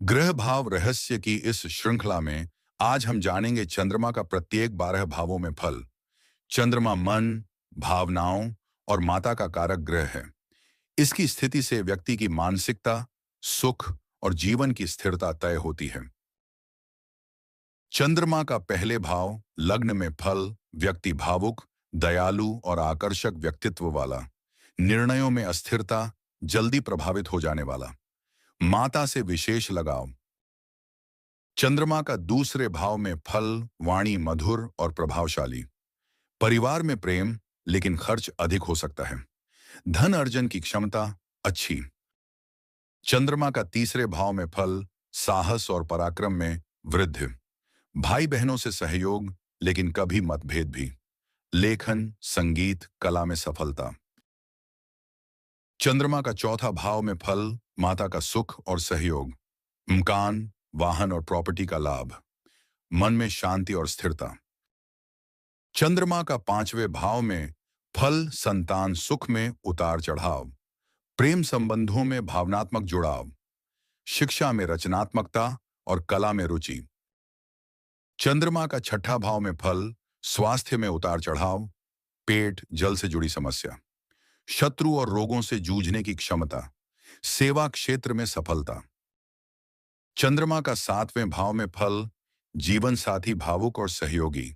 ग्रह भाव रहस्य की इस श्रृंखला में आज हम जानेंगे चंद्रमा का प्रत्येक 12 भावों में फल। चंद्रमा मन, भावनाओं और माता का कारक ग्रह है। इसकी स्थिति से व्यक्ति की मानसिकता, सुख और जीवन की स्थिरता तय होती है। चंद्रमा का पहले भाव लग्न में फल, व्यक्ति भावुक, दयालु और आकर्षक व्यक्तित्व वाला, निर्णयों में अस्थिरता, जल्दी प्रभावित हो जाने वाला, माता से विशेष लगाव। चंद्रमा का दूसरे भाव में फल, वाणी मधुर और प्रभावशाली, परिवार में प्रेम लेकिन खर्च अधिक हो सकता है, धन अर्जन की क्षमता अच्छी। चंद्रमा का तीसरे भाव में फल, साहस और पराक्रम में वृद्धि, भाई बहनों से सहयोग लेकिन कभी मतभेद भी, लेखन संगीत कला में सफलता। चंद्रमा का चौथा भाव में फल, माता का सुख और सहयोग, मकान वाहन और प्रॉपर्टी का लाभ, मन में शांति और स्थिरता। चंद्रमा का पांचवें भाव में फल, संतान सुख में उतार चढ़ाव, प्रेम संबंधों में भावनात्मक जुड़ाव, शिक्षा में रचनात्मकता और कला में रुचि। चंद्रमा का छठा भाव में फल, स्वास्थ्य में उतार चढ़ाव, पेट जल से जुड़ी समस्या, शत्रु और रोगों से जूझने की क्षमता, सेवा क्षेत्र में सफलता। चंद्रमा का सातवें भाव में फल, जीवन साथी भावुक और सहयोगी,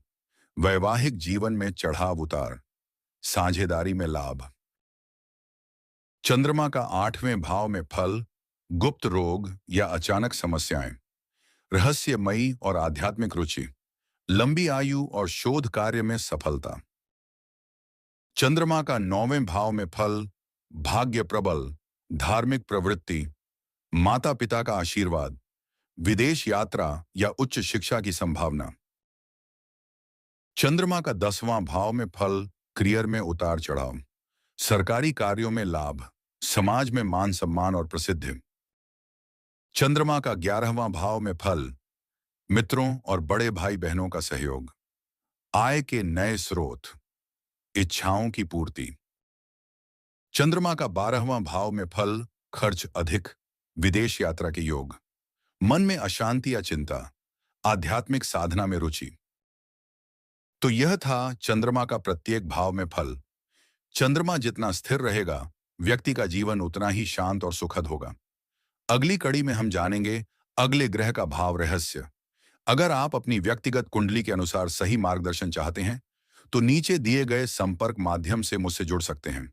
वैवाहिक जीवन में चढ़ाव उतार, साझेदारी में लाभ। चंद्रमा का आठवें भाव में फल, गुप्त रोग या अचानक समस्याएं, रहस्यमयी और आध्यात्मिक रुचि, लंबी आयु और शोध कार्य में सफलता। चंद्रमा का नौवें भाव में फल, भाग्य प्रबल, धार्मिक प्रवृत्ति, माता पिता का आशीर्वाद, विदेश यात्रा या उच्च शिक्षा की संभावना। चंद्रमा का 10वां भाव में फल, करियर में उतार चढ़ाव, सरकारी कार्यों में लाभ, समाज में मान सम्मान और प्रसिद्धि। चंद्रमा का 11वां भाव में फल, मित्रों और बड़े भाई बहनों का सहयोग, आय के नए स्रोत, इच्छाओं की पूर्ति। चंद्रमा का 12वां भाव में फल, खर्च अधिक, विदेश यात्रा के योग, मन में अशांति या चिंता, आध्यात्मिक साधना में रुचि। तो यह था चंद्रमा का प्रत्येक भाव में फल। चंद्रमा जितना स्थिर रहेगा, व्यक्ति का जीवन उतना ही शांत और सुखद होगा। अगली कड़ी में हम जानेंगे अगले ग्रह का भाव रहस्य। अगर आप अपनी व्यक्तिगत कुंडली के अनुसार सही मार्गदर्शन चाहते हैं, तो नीचे दिए गए संपर्क माध्यम से मुझसे जुड़ सकते हैं।